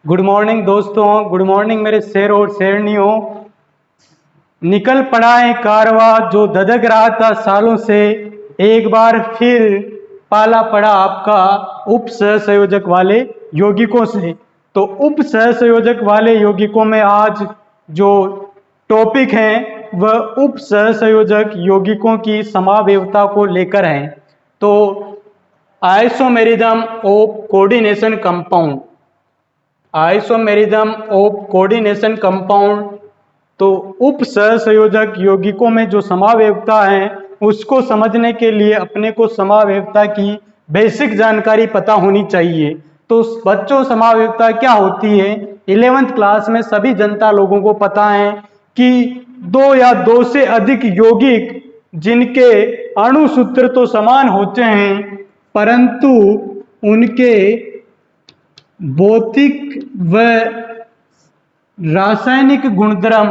Good morning दोस्तों, good morning मेरे शेर और शेरनियों। निकल पड़ा है कारवा जो धधक रहा था सालों से, एक बार फिर पाला पड़ा आपका उप सह संयोजक वाले यौगिकों से। तो उप सह संयोजक वाले यौगिकों में आज जो टॉपिक है वह उप सह संयोजक यौगिकों की समावयवता को लेकर है। तो isomerism of coordination compound, isomerism of coordination compound. तो उप सहसंयोजक यौगिकों में जो समावयवता है उसको समझने के लिए अपने को समावयवता की बेसिक जानकारी पता होनी चाहिए। तो बच्चों, समावयवता क्या होती है? 11th क्लास में सभी जनता लोगों को पता है कि दो या दो से अधिक यौगिक जिनके अणु सूत्र तो समान होते हैं परंतु उनके भौतिक व रासायनिक गुणधर्म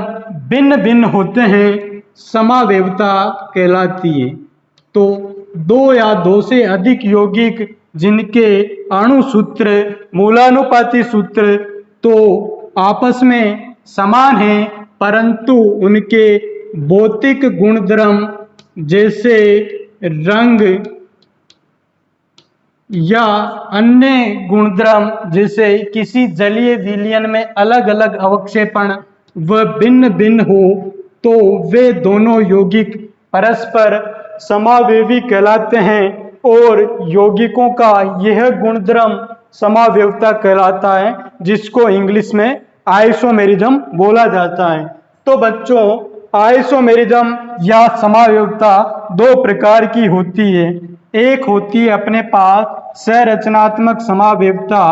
भिन्न भिन्न होते हैं, समावयवता कहलाती है। तो दो या दो से अधिक यौगिक जिनके अणु सूत्र मूलानुपाती सूत्र तो आपस में समान हैं परंतु उनके भौतिक गुणधर्म जैसे रंग या अन्य गुणधर्म जैसे किसी जलीय विलयन में अलग अलग अवक्षेपण व भिन्न भिन्न हो तो वे दोनों यौगिक परस्पर समावयवी कहलाते हैं और यौगिकों का यह गुणधर्म समावयवता कहलाता है, जिसको इंग्लिश में आइसोमेरिज्म बोला जाता है। तो बच्चों, आइसोमेरिज्म या समावयवता दो प्रकार की होती है। एक होती है अपने पास संरचनात्मक समावयवता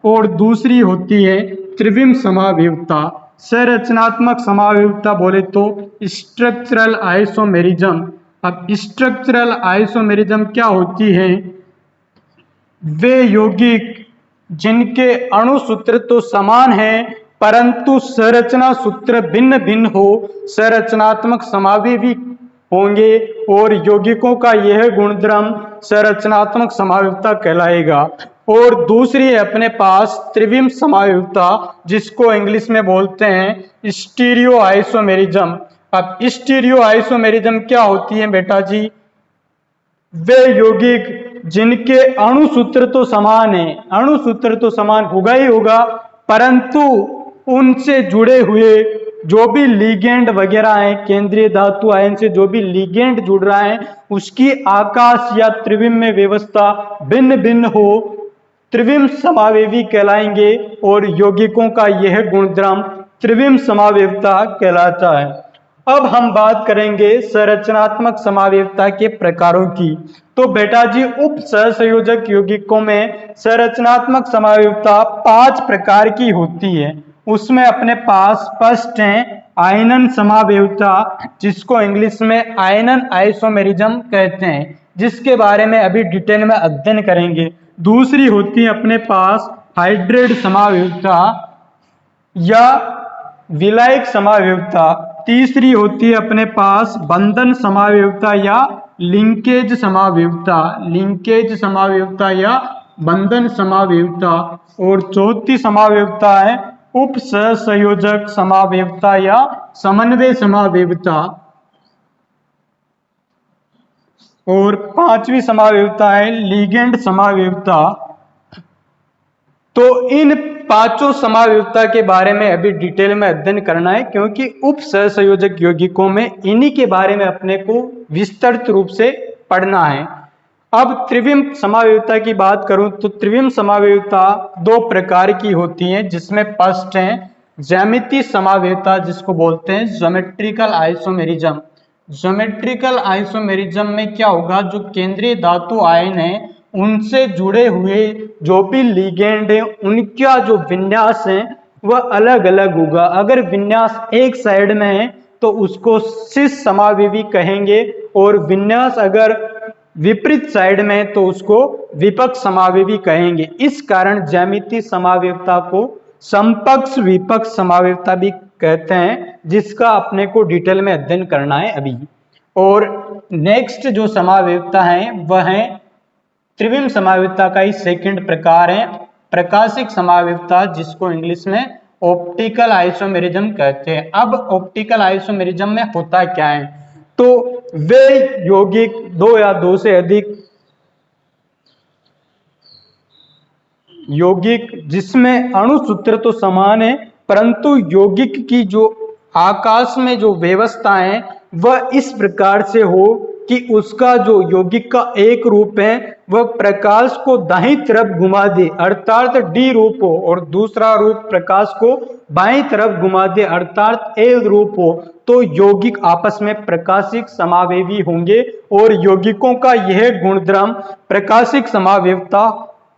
और दूसरी होती है त्रिविम समावयवता। संरचनात्मक समावयवता बोले तो स्ट्रक्चरल आइसोमेरिज्म। अब स्ट्रक्चरल आइसोमेरिज्म क्या होती है? वे यौगिक जिनके अणु सूत्र तो समान है परंतु संरचना सूत्र भिन्न भिन्न हो, संरचनात्मक समावयवी होंगे और यौगिकों का यह गुणधर्म संरचनात्मक समावयवता कहलाएगा। और दूसरी है अपने पास त्रिविम समावयवता, जिसको इंग्लिश में बोलते हैं स्टीरियो आइसोमेरिज्म। अब स्टीरियो आइसोमेरिज्म क्या होती है बेटा जी? वे यौगिक जिनके अणु सूत्र तो समान है, अणु सूत्र तो समान होगा ही होगा परंतु उनसे जुड़े हुए जो भी लिगेंड वगैरह है, केंद्रीय धातु आयन से जो भी लिगेंड जुड़ रहा है उसकी आकाश या त्रिविम में व्यवस्था भिन्न भिन्न हो, त्रिविम समावयवी कहलाएंगे और यौगिकों का यह गुणधर्म त्रिविम समावयवता कहलाता है। अब हम बात करेंगे संरचनात्मक समावयवता के प्रकारों की। तो बेटा जी, उप सहसंयोजक यौगिकों में संरचनात्मक समावयवता 5 प्रकार की होती है। उसमें अपने पास फर्स्ट है आयनन समावयवता, जिसको इंग्लिश में आयनन आइसोमेरिज्म कहते हैं, जिसके बारे में अभी डिटेल में अध्ययन करेंगे। दूसरी होती है अपने पास हाइड्रेट समावयवता या विलायक समावयवता। तीसरी होती है अपने पास बंधन समावयवता या लिंकेज समावयवता, लिंकेज समावयवता या बंधन समावयवता। और चौथी समावयवता है उप सहसंयोजक समावयवता या समन्वय समावयवता। और पांचवी समावयवता है लिगेंड समावयवता। तो इन पांचों समावयवता के बारे में अभी डिटेल में अध्ययन करना है, क्योंकि उप सहसंयोजक यौगिकों में इन्हीं के बारे में अपने को विस्तृत रूप से पढ़ना है। अब त्रिविम समावयवता की बात करूं तो त्रिविम समावयवता 2 प्रकार की होती हैं, जिसमें फर्स्ट है ज्यामितीय समावयवता, जिसको बोलते हैं ज्योमेट्रिकल आइसोमेरिज्म। ज्योमेट्रिकल आइसोमेरिज्म में क्या होगा? जो केंद्रीय धातु आयन है उनसे जुड़े हुए जो भी लिगेंड है उनका जो विन्यास है वह अलग अलग होगा। अगर विन्यास एक साइड में है तो उसको सिस समावयवी कहेंगे और विन्यास अगर विपरीत साइड में तो उसको विपक्ष समावयवी कहेंगे। इस कारण ज्यामितीय समावयवता को समपक्ष विपक्ष समावयवता भी कहते हैं, जिसका अपने को डिटेल में अध्ययन करना है अभी। और नेक्स्ट जो समावयवता है वह है त्रिविम समावयवता का ही सेकंड प्रकार है प्रकाशिक समावयवता, जिसको इंग्लिश में ऑप्टिकल आइसोमेरिज्म कहते हैं। अब ऑप्टिकल आइसोमेरिज्म में होता क्या है, तो वे यौगिक दो या दो से अधिक यौगिक जिसमें अणुसूत्र तो समान है, परंतु यौगिक की जो आकाश में जो व्यवस्था है वह इस प्रकार से हो कि उसका जो यौगिक का एक रूप है वह प्रकाश को दाहिनी तरफ घुमा दे अर्थात डी रूप हो, और दूसरा रूप प्रकाश को बाईं तरफ घुमा दे अर्थात एल रूप हो, तो यौगिक आपस में प्रकाशिक समावेवी होंगे और यौगिकों का यह गुणधर्म प्रकाशिक समावेवता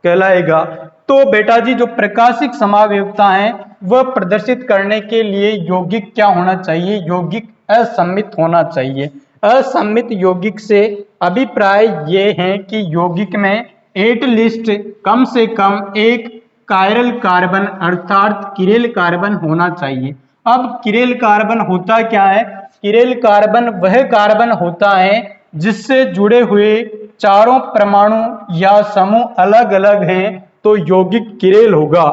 कहलाएगा। तो बेटा जी, जो प्रकाशिक समावेवता है वह प्रदर्शित करने के लिए यौगिक क्या होना चाहिए, यौगिक असम्मित होना चाहिए। असम्मित यौगिक से अभिप्राय ये है कि यौगिक में एटलीस्ट कम से कम एक कायरल कार्बन अर्थात किरेल कार्बन होना चाहिए। अब किरेल कार्बन होता क्या है, किरेल कार्बन वह कार्बन होता है जिससे जुड़े हुए चारों परमाणु या समूह अलग अलग हैं तो यौगिक किरेल होगा।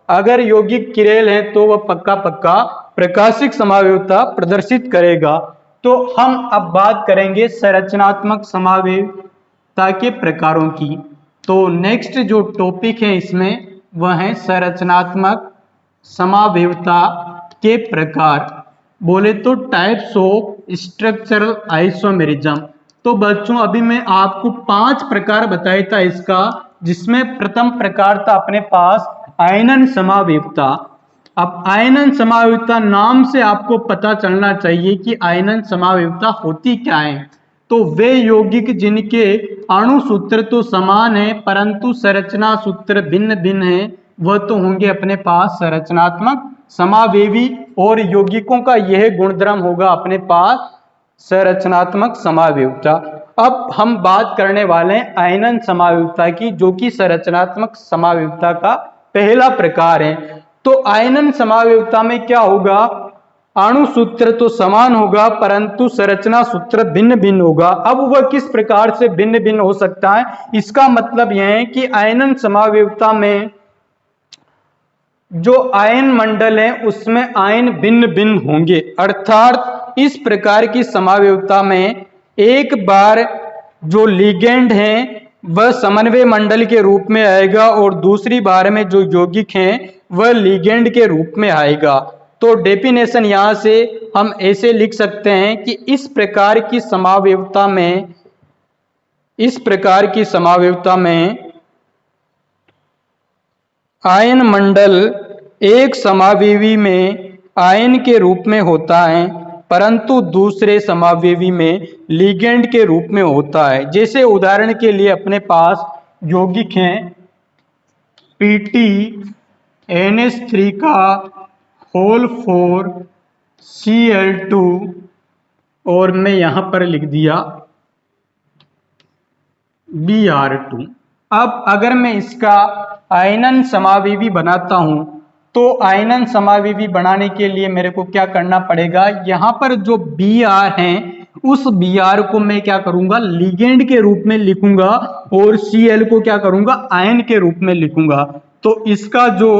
अगर यौगिक किरेल है तो वह पक्का पक्का प्रकाशिक समावेवता प्रदर्शित करेगा। तो हम अब बात करेंगे संरचनात्मक समावेवता के प्रकारों की। तो नेक्स्ट जो टॉपिक है इसमें वह है संरचनात्मक समावेवता के प्रकार, बोले तो टाइप्स ऑफ स्ट्रक्चरल आइसोमेरिज्म। तो बच्चों अभी मैं आपको 5 प्रकार बताया था इसका, जिसमें प्रथम प्रकार था अपने पास आयनन समावेवता। अब आयनन समावेवता नाम से आपको पता चलना चाहिए कि आयनन समावेवता होती क्या है। तो वे यौगिक जिनके अणु सूत्र तो समान है परंतु संरचना सूत्र भिन्न भिन्न है वह तो होंगे अपने पास संरचनात्मक समावेवी, और यौगिकों का यह गुणधर्म होगा अपने पास संरचनात्मक समावेवता। अब हम बात करने वाले हैं आयनन समावेवता की, जो कि संरचनात्मक समावेवता का पहला प्रकार है। तो आयनन समावेवता में क्या होगा, अणु सूत्र तो समान होगा परंतु संरचना सूत्र भिन्न भिन्न होगा। अब वह किस प्रकार से भिन्न भिन्न हो सकता है, इसका मतलब यह है कि आयनन समावेवता में जो आयन मंडल है उसमें आयन भिन्न भिन्न होंगे, अर्थात इस प्रकार की समावेवता में एक बार जो लिगेंड है वह समन्वय मंडल के रूप में आएगा और दूसरी बार में जो यौगिक हैं वह लिगेंड के रूप में आएगा। तो डेफिनेशन यहां से हम ऐसे लिख सकते हैं कि इस प्रकार की समावेवता में आयन मंडल एक समावेवी में आयन के रूप में होता है परंतु दूसरे समावेवी में लिगेंड के रूप में होता है। जैसे उदाहरण के लिए अपने पास यौगिक हैं PT NH3 का होल 4 Cl2 और मैं यहां पर लिख दिया Br2। अब अगर मैं इसका आयनन समावेवी बनाता हूं तो आयनन समावेवी बनाने के लिए मेरे को क्या करना पड़ेगा, यहां पर जो Br है उस Br को मैं क्या करूंगा लिगेंड के रूप में लिखूंगा और Cl को क्या करूंगा आयन के रूप में लिखूंगा। तो इसका जो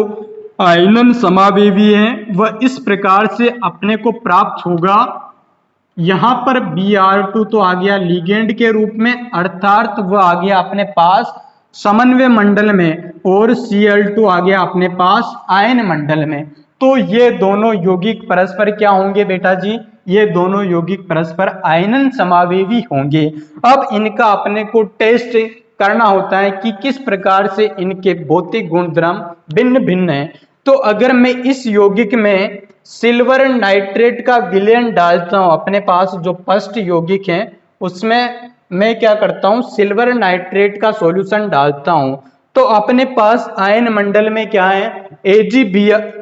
आयनन समावेवी है वह इस प्रकार से अपने को प्राप्त होगा। यहां पर Br2 तो आ गया लिगेंड के रूप में अर्थात वह आ गया अपने पास समन्वय मंडल में और Cl2 आ गया अपने पास आयन मंडल में। तो ये दोनों यौगिक परस्पर क्या होंगे बेटा जी, ये दोनों यौगिक परस्पर आयनन समावेवी होंगे। अब इनका अपने को टेस्ट करना होता है कि किस प्रकार से इनके भौतिक गुणधर्म भिन्न भिन्न है। तो अगर मैं इस यौगिक में सिल्वर नाइट्रेट का विलयन डालता हूं, अपने पास जो फर्स्ट यौगिक है उसमें मैं क्या करता हूं सिल्वर नाइट्रेट का सॉल्यूशन डालता हूं, तो अपने पास आयन मंडल में क्या है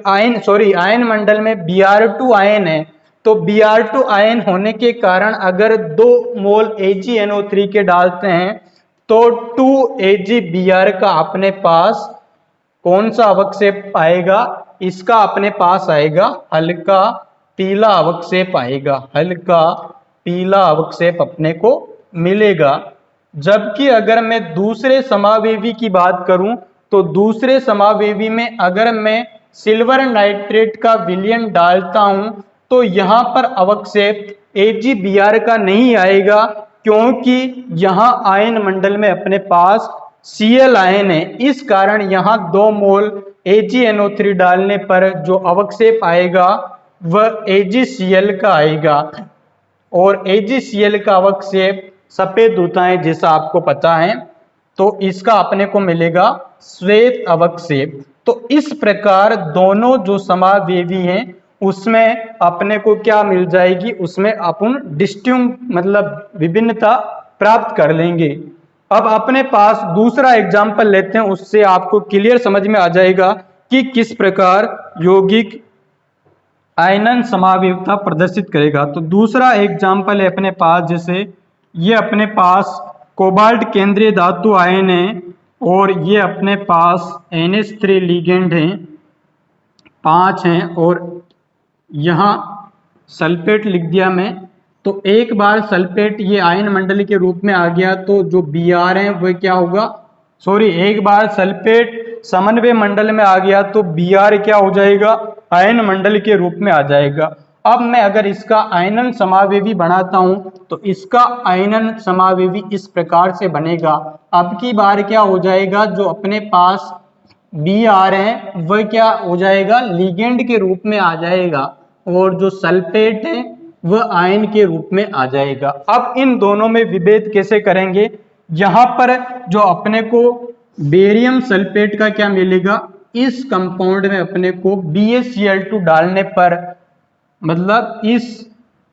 आयन मंडल में Br2 आयन है। तो Br2 आयन होने के कारण अगर 2 मोल AgNO3 के डालते हैं तो 2AgBr का अपने पास कौन सा अवक्षेप आएगा, इसका अपने पास आएगा हल्का पीला अवक्षेप आएगा, हल्का पीला अवक्षेप अपने को मिलेगा। जबकि अगर मैं दूसरे समावेवी की बात करूं तो दूसरे समावेवी में अगर मैं सिल्वर नाइट्रेट का विलयन डालता हूं तो यहां पर अवक्षेप AgBr का नहीं आएगा, क्योंकि यहां आयन मंडल में अपने पास Cl आयन है। इस कारण यहां 2 मोल AgNO3 डालने पर जो अवक्षेप आएगा वह AgCl का आएगा, और AgCl का अवक्षेप सफेद होता है जैसा आपको पता है, तो इसका अपने को मिलेगा श्वेत अवक्षेप। तो इस प्रकार दोनों जो समावेवी हैं उसमें अपने को क्या मिल जाएगी, उसमें अपन डिस्टिंक्ट मतलब विभिन्नता प्राप्त कर लेंगे। अब अपने पास दूसरा एग्जाम्पल लेते हैं, उससे आपको क्लियर समझ में आ जाएगा कि किस प्रकार यौगिक आयनन समावेवता प्रदर्शित करेगा। तो दूसरा एग्जाम्पल है अपने पास, जैसे ये अपने पास कोबाल्ट केंद्रीय धातु आयन है और ये अपने पास NH3 लिगेंड है, 5 हैं, और यहाँ सल्फेट लिख दिया मैं। तो एक बार सल्फेट ये आयन मंडल के रूप में आ गया तो जो Br है वह क्या होगा, सॉरी, एक बार सल्फेट समन्वय मंडल में आ गया तो Br क्या हो जाएगा, आयन मंडल के रूप में आ जाएगा। अब मैं अगर इसका आयनन समावेवी बनाता हूं तो इसका आयनन समावेवी इस प्रकार से बनेगा। अब की बार क्या हो जाएगा, जो अपने पास Br है वह क्या हो जाएगा, लिगेंड के रूप में आ जाएगा, और जो सल्फेट है वह आयन के रूप में आ जाएगा। अब इन दोनों में विभेद कैसे करेंगे, यहां पर जो अपने को बेरियम सल्फेट का क्या मिलेगा, इस कंपाउंड में अपने को BaCl2 डालने पर, मतलब इस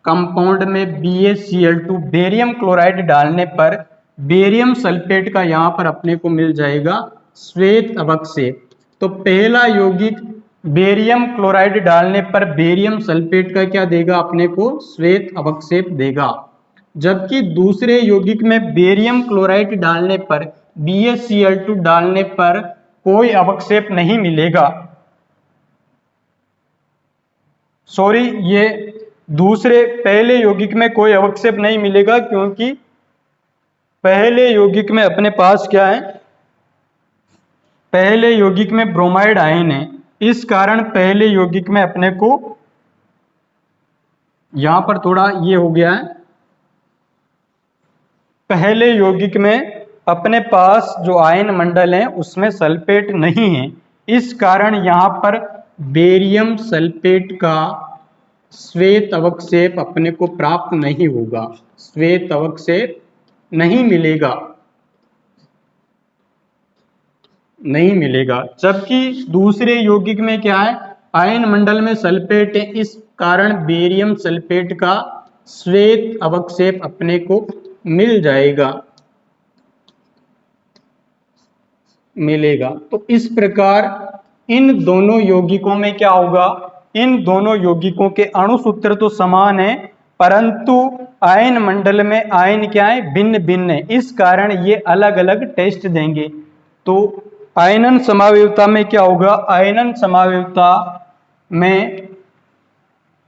कंपाउंड में BaCl2 बेरियम क्लोराइड डालने पर बेरियम सल्फेट का यहां पर अपने को मिल जाएगा श्वेत अवक्षेप। तो पहला यौगिक बेरियम क्लोराइड डालने पर बेरियम सल्फेट का क्या देगा, अपने को श्वेत अवक्षेप देगा, जबकि दूसरे यौगिक में बेरियम क्लोराइड डालने पर BaCl2 डालने पर कोई अवक्षेप नहीं मिलेगा। सॉरी, ये दूसरे पहले यौगिक में कोई अवक्षेप नहीं मिलेगा, क्योंकि पहले यौगिक में अपने पास क्या है, पहले यौगिक में ब्रोमाइड आयन है। इस कारण पहले यौगिक में अपने को यहां पर थोड़ा ये हो गया है, पहले यौगिक में अपने पास जो आयन मंडल है उसमें सल्फेट नहीं है, इस कारण यहां पर बेरियम सल्फेट का श्वेत अवक्षेप अपने को प्राप्त नहीं होगा, श्वेत अवक्षेप नहीं मिलेगा, नहीं मिलेगा। जबकि दूसरे यौगिक में क्या है, आयन मंडल में सल्फेट है, इस कारण बेरियम सल्फेट का श्वेत अवक्षेप अपने को मिल जाएगा, मिलेगा। तो इस प्रकार इन दोनों यौगिकों में क्या होगा, इन दोनों यौगिकों के अणु सूत्र तो समान है, परंतु आयन मंडल में आयन क्या है, भिन्न भिन्न है, इस कारण ये अलग अलग टेस्ट देंगे। तो आयनन समावेवता में क्या होगा, आयनन समावेवता में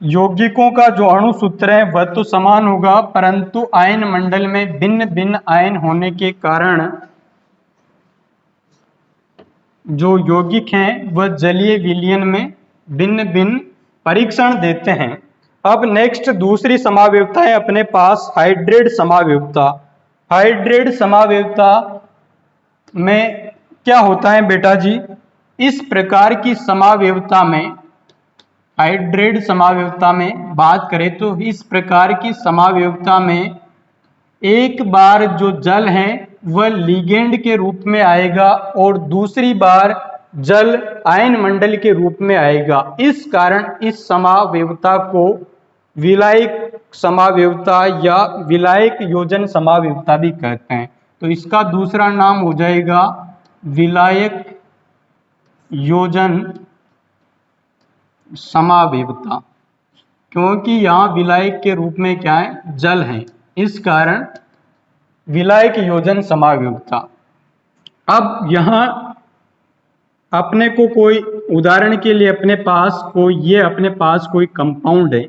यौगिकों का जो अणु सूत्र है वह तो समान होगा, परंतु आयन मंडल में भिन्न भिन्न आयन होने के कारण जो यौगिक हैं वह जलीय विलयन में भिन्न भिन्न परीक्षण देते हैं। अब नेक्स्ट दूसरी समावेवता है अपने पास हाइड्रेट समावेवता। हाइड्रेट समावेवता में क्या होता है बेटा जी, इस प्रकार की समावेवता में, हाइड्रेट समावेवता में बात करें तो इस प्रकार की समावेवता में एक बार जो जल है वह लिगेंड के रूप में आएगा और दूसरी बार जल आयन मंडल के रूप में आएगा। इस कारण इस समावेवता को विलायक समावेवता या विलायक योजन समावेवता भी कहते हैं। तो इसका दूसरा नाम हो जाएगा विलायक योजन समावेवता, क्योंकि यहाँ विलायक के रूप में क्या है, जल है, इस कारण विलायक योजन समावेवता। अब यहाँ अपने को कोई उदाहरण के लिए अपने पास कोई, ये अपने पास कोई कंपाउंड है,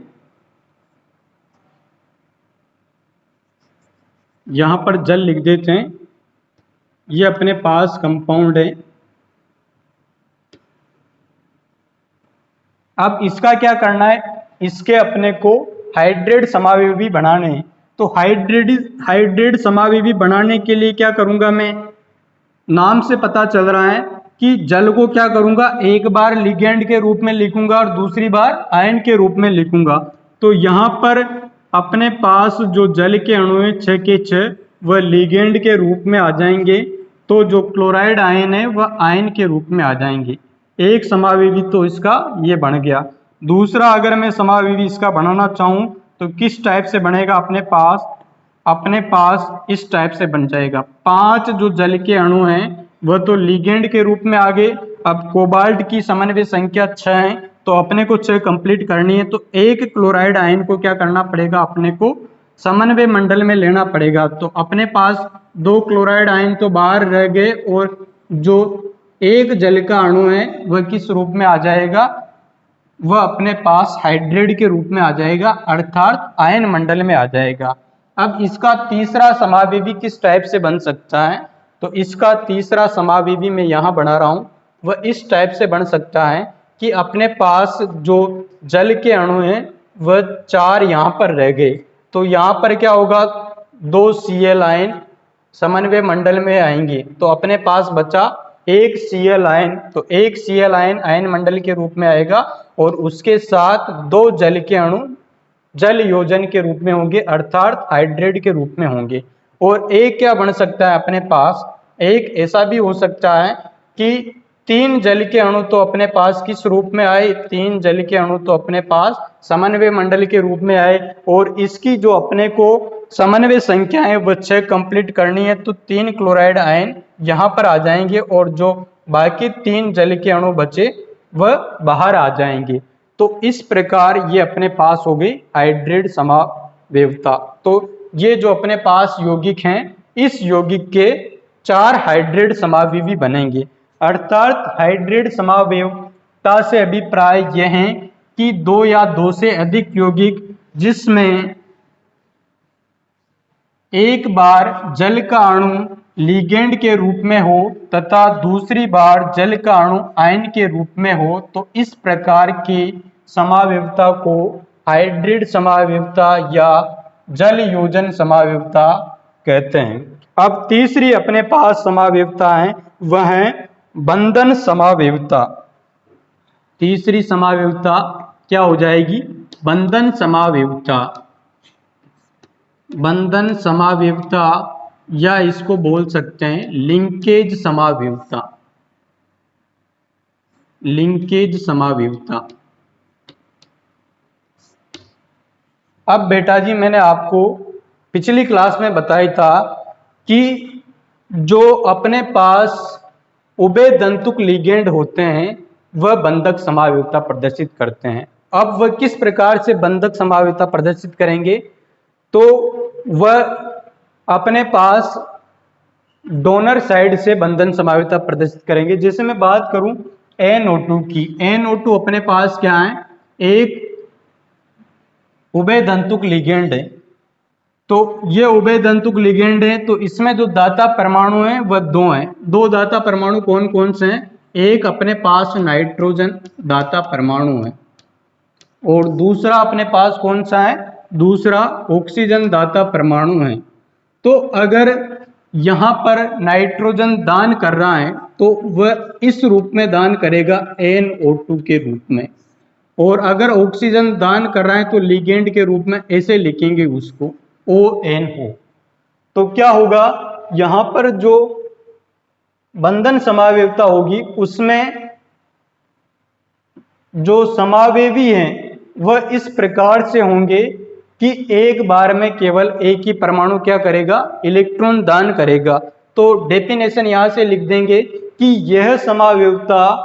यहाँ पर जल लिख देते हैं, ये अपने पास कंपाउंड है, अब इसका क्या करना है, इसके अपने को हाइड्रेट समावयवी बनाने हैं। तो हाइड्रेट समावयवी बनाने के लिए क्या करूंगा मैं, नाम से पता चल रहा है कि जल को क्या करूंगा, एक बार लिगेंड के रूप में लिखूंगा और दूसरी बार आयन के रूप में लिखूंगा। तो यहाँ पर अपने पास जो जल के अणु हैं 6 के 6 वह लिगेंड के रूप में आ जाएंगे, तो जो क्लोराइड आयन है वह आयन के रूप में आ जाएंगे। एक समावयवी तो इसका ये बन गया। दूसरा अगर मैं समावयवी इसका बनाना चाहूँ तो किस टाइप से बनेगा, अपने पास इस टाइप से बन जाएगा। 5 जो जल के अणु हैं वह तो लिगेंड के रूप में आ गए। अब कोबाल्ट की समन्वय संख्या 6 है, तो अपने को 6 कंप्लीट करनी है। तो एक क्लोराइड आयन को क्या करना पड़ेगा, अपने को समन्वय मंडल में लेना पड़ेगा। तो अपने पास 2 क्लोराइड आयन तो बाहर रह गए और जो एक जल का अणु है वह किस रूप में आ जाएगा, वह अपने पास हाइड्रेट के रूप में आ जाएगा, अर्थात आयन मंडल में आ जाएगा। अब इसका तीसरा समावयवी किस टाइप से बन सकता है, तो इसका तीसरा समावयवी मैं यहाँ बना रहा हूँ, वह इस टाइप से बन सकता है कि अपने पास जो जल के अणु हैं वह 4 यहाँ पर रह गए। तो यहाँ पर क्या होगा, 2 Cl आयन समन्वय मंडल में आएंगे, तो अपने पास बचा एक Cl आयन। तो एक Cl आयन आयन मंडल के रूप में आएगा और उसके साथ 2 जल के अणु जल योजन के रूप में होंगे, अर्थात हाइड्रेट के रूप में होंगे। और एक क्या बन सकता है अपने पास, एक ऐसा भी हो सकता है कि 3 जल के अणु तो अपने पास किस रूप में आए, 3 जल के अणु तो अपने पास समन्वय मंडल के रूप में आए और इसकी जो अपने को समन्वय संख्या है वह 6 कंप्लीट करनी है। तो 3 क्लोराइड आयन यहाँ पर आ जाएंगे और जो बाकी 3 जल के अणु बचे वह बाहर आ जाएंगे। तो इस प्रकार ये अपने पास हो गई हाइड्रेट समावयवता। तो ये जो अपने पास यौगिक हैं, इस यौगिक के 4 हाइड्रेट समावयवी बनेंगे। अर्थात हाइड्रेट समावयवता से अभिप्राय यह है कि 2 या 2 से अधिक यौगिक जिसमें एक बार जल का अणु लिगेंड के रूप में हो तथा दूसरी बार जल का अणु आयन के रूप में हो, तो इस प्रकार की समावयवता को हाइड्रेट समावयवता या जल योजन समावयवता कहते हैं। अब तीसरी अपने पास समावयवता है वह है बंधन समावयवता। तीसरी समावयवता क्या हो जाएगी, बंधन समावयवता। बंधन समावयवता या इसको बोल सकते हैं लिंकेज समावयवता। लिंकेज समावयवता। अब बेटा जी मैंने आपको पिछली क्लास में बताया था कि जो अपने पास उभयदंतुक लिगेंड होते हैं वह बंधक समावयवता प्रदर्शित करते हैं। अब वह किस प्रकार से बंधक समावयवता प्रदर्शित करेंगे, तो वह अपने पास डोनर साइड से बंधन समावयवता प्रदर्शित करेंगे। जैसे मैं बात करूं NO2 की, NO2 अपने पास क्या है, एक उभयदंतुक लिगेंड है। तो ये उभयदंतुक लिगेंड है, तो इसमें जो दाता परमाणु हैं वह 2 हैं। 2 दाता परमाणु कौन कौन से हैं, एक अपने पास नाइट्रोजन दाता परमाणु है और दूसरा अपने पास कौन सा है, दूसरा ऑक्सीजन दाता परमाणु है। तो अगर यहाँ पर नाइट्रोजन दान कर रहा है तो वह इस रूप में दान करेगा NO2 के रूप में, और अगर ऑक्सीजन दान कर रहा है तो लिगेंड के रूप में ऐसे लिखेंगे उसको ONO। तो क्या होगा, यहाँ पर जो बंधन समावयवता होगी उसमें जो समावयवी हैं वह इस प्रकार से होंगे कि एक बार में केवल एक ही परमाणु क्या करेगा, इलेक्ट्रॉन दान करेगा। तो डेफिनेशन यहां से लिख देंगे कि यह समावयवता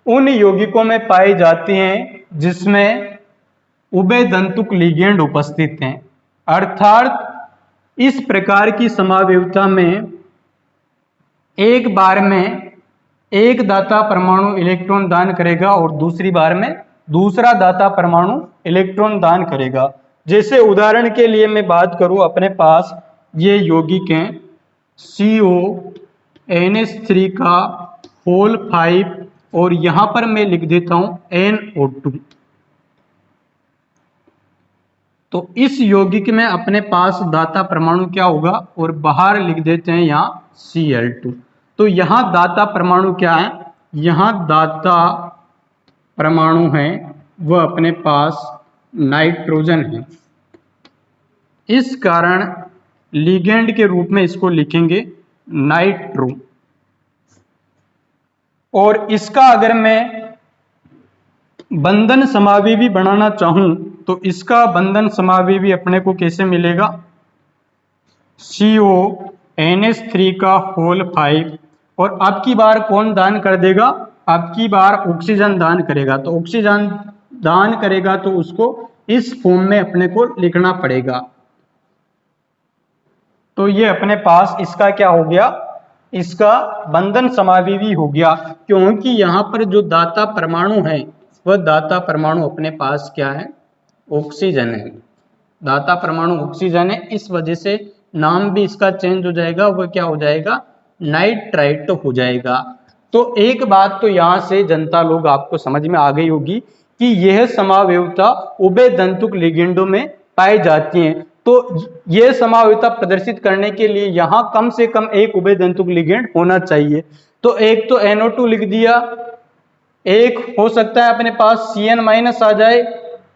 उन यौगिकों में पाई जाती हैं जिसमें उभयदंतुक लिगेंड उपस्थित हैं। अर्थात इस प्रकार की समावयवता में एक बार में एक दाता परमाणु इलेक्ट्रॉन दान करेगा और दूसरी बार में दूसरा दाता परमाणु इलेक्ट्रॉन दान करेगा। जैसे उदाहरण के लिए मैं बात करूं, अपने पास ये यौगिक हैं CONH3 का होल 5 और यहां पर मैं लिख देता हूं NO2। तो इस यौगिक में अपने पास दाता परमाणु क्या होगा, और बाहर लिख देते हैं यहां Cl2। तो यहां दाता परमाणु क्या है, यहां दाता परमाणु है वह अपने पास नाइट्रोजन है। इस कारण लिगेंड के रूप में इसको लिखेंगे नाइट्रो। और इसका अगर मैं बंधन समावेवी बनाना चाहूं तो इसका बंधन समावेवी अपने को कैसे मिलेगा, CONH3 का होल 5। और अब की बार कौन दान कर देगा, अब की बार ऑक्सीजन दान करेगा। तो ऑक्सीजन दान करेगा तो उसको इस फॉर्म में अपने को लिखना पड़ेगा। तो ये अपने पास इसका क्या हो गया, इसका बंधन समावेवी हो गया, क्योंकि यहां पर जो दाता परमाणु है वह दाता परमाणु अपने पास क्या है, ऑक्सीजन है। दाता परमाणु ऑक्सीजन है, इस वजह से नाम भी इसका चेंज हो जाएगा, वह क्या हो जाएगा, नाइट्राइट हो जाएगा। तो एक बात तो यहां से जनता लोग आपको समझ में आ गई होगी कि यह समावयवता उभय दंतुक लिगेंडों में पाई जाती है। तो यह समावयवता प्रदर्शित करने के लिए यहां कम से कम एक उभय दंतुक लिगेंड होना चाहिए। तो एक तो NO2 लिख दिया, एक हो सकता है अपने पास CN- आ जाए।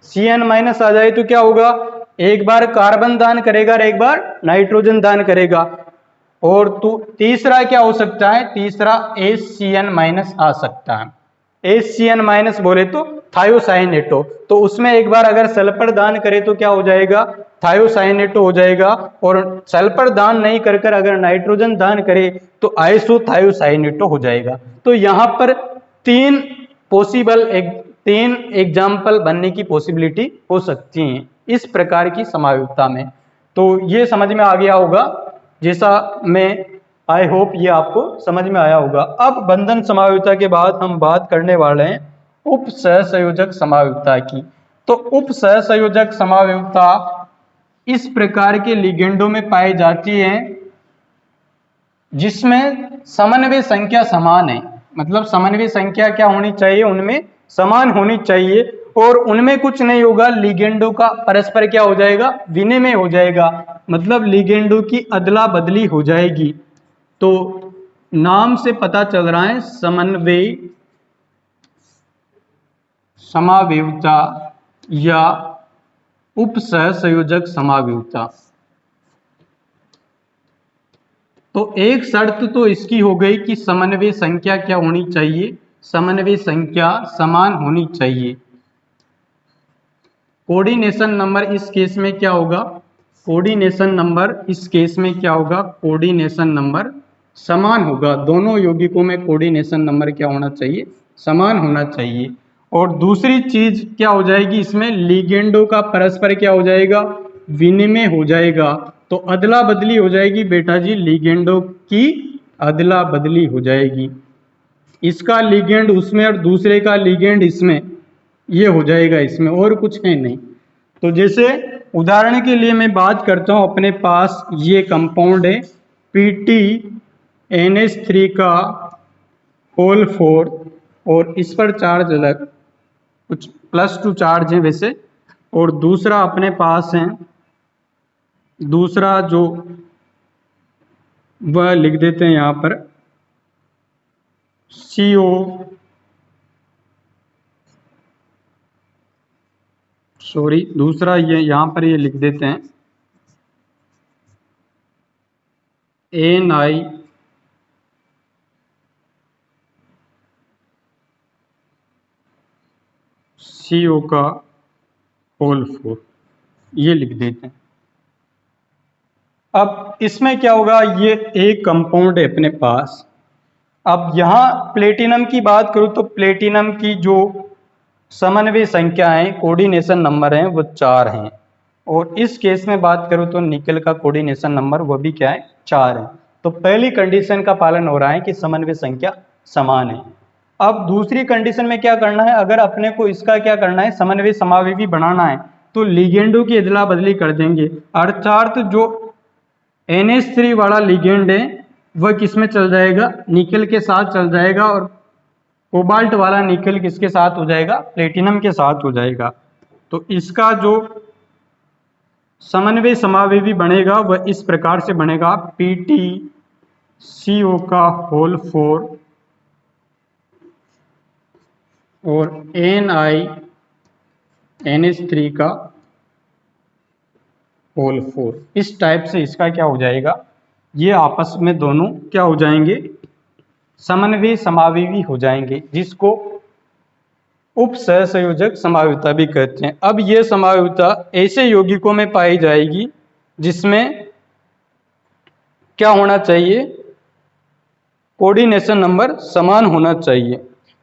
CN- आ जाए तो क्या होगा, एक बार कार्बन दान करेगा और एक बार नाइट्रोजन दान करेगा। और तो तीसरा क्या हो सकता है, तीसरा HCN- आ सकता है। HCN- बोले तो थायोसाइनेटो। तो उसमें एक बार अगर सल्फर दान करे तो क्या हो जाएगा, थायोसाइनेटो हो जाएगा। और सल्फर दान नहीं कर कर अगर नाइट्रोजन दान करे तो आइसोथायोसाइनेटो हो जाएगा। तो यहां पर तीन एग्जाम्पल बनने की पॉसिबिलिटी हो सकती है इस प्रकार की समावयवता में। तो ये समझ में आ गया होगा, जैसा मैं आई होप ये आपको समझ में आया होगा। अब बंधन समावयवता के बाद हम बात करने वाले हैं उप सहसंयोजक समावयवता की। तो उप सहसंयोजक समावयवता इस प्रकार के लिगेंडों में पाई जाती है जिसमें समन्वय संख्या समान है। मतलब समन्वय संख्या क्या होनी चाहिए, उनमें समान होनी चाहिए। और उनमें कुछ नहीं होगा, लिगेंडो का परस्पर क्या हो जाएगा, विनिमय हो जाएगा। मतलब लिगेंडो की अदला बदली हो जाएगी। तो नाम से पता चल रहा है समन्वय समावयवता या उप सहसंयोजक समावयवता। तो एक शर्त तो इसकी हो गई कि समन्वय संख्या क्या होनी चाहिए, समन्वय संख्या समान होनी चाहिए। कोऑर्डिनेशन नंबर इस केस में क्या होगा, कोऑर्डिनेशन नंबर इस केस में क्या होगा, कोऑर्डिनेशन नंबर समान होगा। दोनों यौगिकों में कोऑर्डिनेशन नंबर क्या होना चाहिए, समान होना चाहिए। और दूसरी चीज क्या हो जाएगी, इसमें लिगेंडो का परस्पर क्या हो जाएगा, विनिमय हो जाएगा। तो अदला बदली हो जाएगी बेटा जी, लिगेंडो की अदला बदली हो जाएगी। इसका लिगेंड उसमें और दूसरे का लिगेंड इसमें, ये हो जाएगा इसमें, और कुछ है नहीं। तो जैसे उदाहरण के लिए मैं बात करता हूं, अपने पास ये कंपाउंड है PTNH3 का होल 4 और इस पर चार्ज अलग कुछ +2 चार्ज है वैसे। और दूसरा अपने पास है, दूसरा जो वह लिख देते हैं यहां पर CO, सॉरी दूसरा ये यहां पर ये लिख देते हैं NiCO का होल 4, ये लिख देते हैं। अब इसमें क्या होगा, ये एक कंपाउंड है अपने पास। अब यहां प्लेटिनम की बात करूं तो प्लेटिनम की जो समन्वय संख्या है, कोऑर्डिनेशन नंबर है, वो 4 हैं। और इस केस में बात करूं तो निकेल का कोऑर्डिनेशन नंबर वो भी क्या है, 4 है। तो पहली कंडीशन का पालन हो रहा है कि समन्वय संख्या समान है। अब दूसरी कंडीशन में क्या करना है, अगर अपने को इसका क्या करना है, समन्वय समावेवी बनाना है तो लिगेंडो की अदला बदली कर देंगे। अर्थात जो NH3 वाला लिगेंड है वह किस में चल जाएगा, निकेल के साथ चल जाएगा। और कोबाल्ट वाला निकल किसके साथ हो जाएगा, प्लेटिनम के साथ हो जाएगा। तो इसका जो समन्वय समावेवी बनेगा वह इस प्रकार से बनेगा, PtCO का होल 4 और NiNH3 का होल 4। इस टाइप से इसका क्या हो जाएगा, ये आपस में दोनों क्या हो जाएंगे, समन्वय समावेवी हो जाएंगे, जिसको उप सहसंयोजक समावेविता भी कहते हैं। अब ये समावेविता ऐसे यौगिकों में पाई जाएगी जिसमें क्या होना चाहिए, कोऑर्डिनेशन नंबर समान होना चाहिए।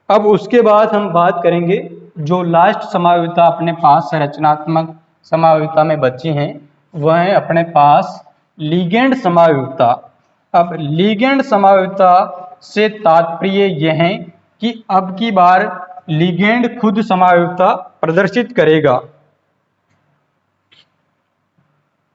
अब उसके बाद हम बात करेंगे जो लास्ट समावेविता अपने पास संरचनात्मक समावेविता में बची हैं, वह है अपने पास लिगेंड समावेविता। अब लिगेंड समावेविता से तात्पर्य यह है कि अब की बार लिगेंड खुद समावेविता प्रदर्शित करेगा।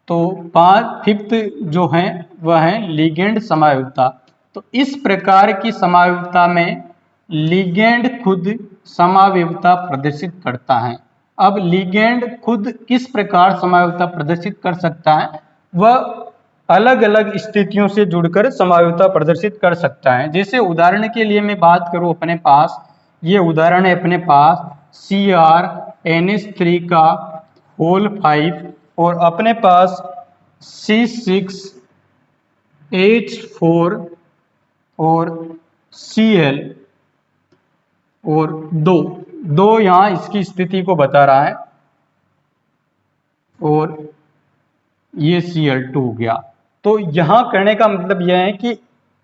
तो 5th जो है वह है लिगेंड समावेविता। तो इस प्रकार की समावेविता में लिगेंड खुद समावेविता प्रदर्शित करता है। अब लिगेंड खुद किस प्रकार समावेविता प्रदर्शित कर सकता है, वह अलग अलग स्थितियों से जुड़कर समावेविता प्रदर्शित कर सकता है। जैसे उदाहरण के लिए मैं बात करूं, अपने पास ये उदाहरण है अपने पास CrNH3 का होल 5 और अपने पास C6H4 और Cl और दो यहाँ इसकी स्थिति को बता रहा है, और ये Cl2 हो गया। तो यहाँ करने का मतलब यह है कि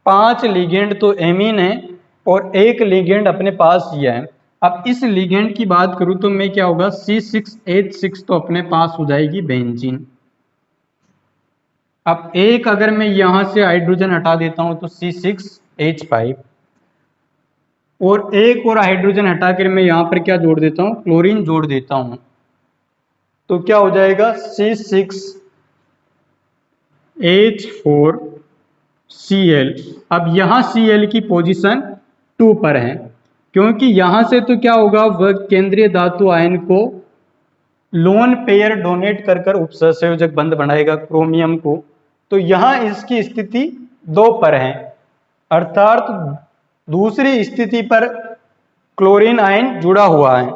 5 लिगेंड तो एमीन है और एक लिगेंड अपने पास ये है। अब इस लिगेंड की बात करूं तो मैं क्या होगा, C6H6 तो अपने पास हो जाएगी बेंजीन। अब एक अगर मैं यहां से हाइड्रोजन हटा देता हूं तो C6H5 और एक और हाइड्रोजन हटाकर मैं यहां पर क्या जोड़ देता हूं, क्लोरीन जोड़ देता हूं, तो क्या हो जाएगा C6H4Cl। अब यहां Cl की पोजीशन 2 पर है, क्योंकि यहां से तो क्या होगा, वह केंद्रीय धातु आयन को लोन पेयर डोनेट कर उपसहसंयोजक बंध बनाएगा क्रोमियम को। तो यहां इसकी स्थिति 2 पर है, अर्थात दूसरी स्थिति पर क्लोरीन आयन जुड़ा हुआ है।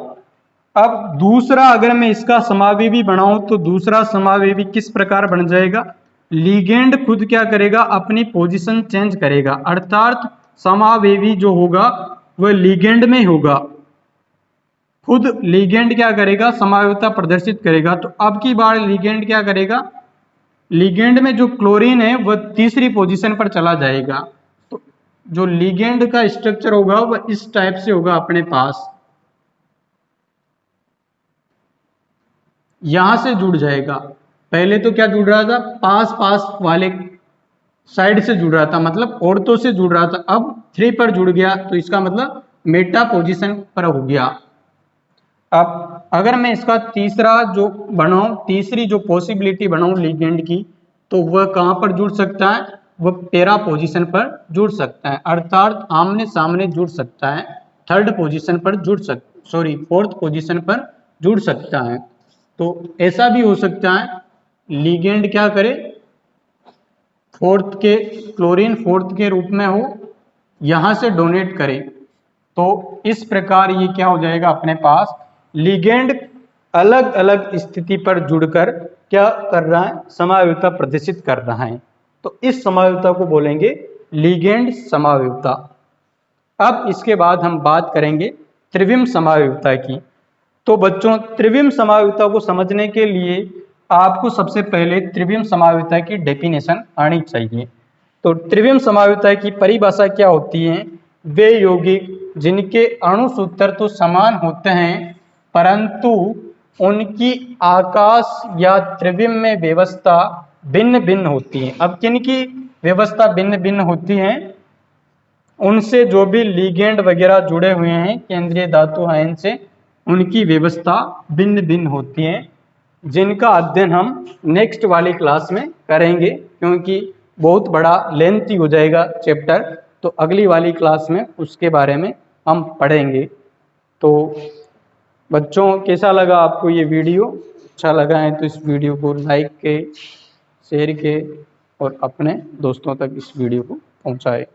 अब दूसरा अगर मैं इसका समावेवी बनाऊं तो दूसरा समावेवी किस प्रकार बन जाएगा, लिगेंड खुद क्या करेगा, अपनी पोजीशन चेंज करेगा, अर्थात समावेवी जो होगा वह लिगेंड में होगा, खुद लिगेंड क्या करेगा, समावेविता प्रदर्शित करेगा। तो अब की बार लिगेंड क्या करेगा, लिगेंड में जो क्लोरीन है वह तीसरी पोजीशन पर चला जाएगा। तो जो लिगेंड का स्ट्रक्चर होगा वह इस टाइप से होगा, अपने पास यहां से जुड़ जाएगा। पहले तो क्या जुड़ रहा था, पास वाले साइड से जुड़ रहा था, मतलब ऑर्थो से जुड़ रहा था, अब 3 पर जुड़ गया, तो इसका मतलब मेटा पोजीशन पर हो गया। अब अगर मैं इसका तीसरा जो बनाऊं, तीसरी जो पॉसिबिलिटी बनाऊं लिगेंड की, तो वह कहां पर जुड़ सकता है, वह पैरा पोजीशन पर जुड़ सकता है, अर्थात आमने सामने जुड़ सकता है, 4th पोजीशन पर जुड़ सकता है। तो ऐसा भी हो सकता है लिगेंड क्या करे, 4th के क्लोरीन 4th के रूप में हो, यहां से डोनेट करे। तो इस प्रकार ये क्या हो जाएगा, अपने पास लिगेंड अलग अलग स्थिति पर जुड़कर क्या कर रहा है, समावेविता प्रदर्शित कर रहा है। तो इस समावेविता को बोलेंगे लिगेंड समावेविता। अब इसके बाद हम बात करेंगे त्रिविम समावेविता की। तो बच्चों, त्रिविम समावेविता को समझने के लिए आपको सबसे पहले त्रिविम समावेविता की डेफिनेशन आनी चाहिए। तो त्रिविम समावेविता की परिभाषा क्या होती है, वे यौगिक जिनके अणु सूत्र तो समान होते हैं परंतु उनकी आकाश या त्रिविम में व्यवस्था भिन्न भिन्न होती है। अब किनकी व्यवस्था भिन्न भिन्न होती है, उनसे जो भी लिगेंड वगैरह जुड़े हुए हैं केंद्रीय धातु आयन से, उनकी व्यवस्था भिन्न भिन्न होती है, जिनका अध्ययन हम नेक्स्ट वाली क्लास में करेंगे, क्योंकि बहुत बड़ा लेंथी हो जाएगा चैप्टर। तो अगली वाली क्लास में उसके बारे में हम पढ़ेंगे। तो बच्चों कैसा लगा आपको ये वीडियो? अच्छा लगा है तो इस वीडियो को लाइक के, शेयर के और अपने दोस्तों तक इस वीडियो को पहुंचाए।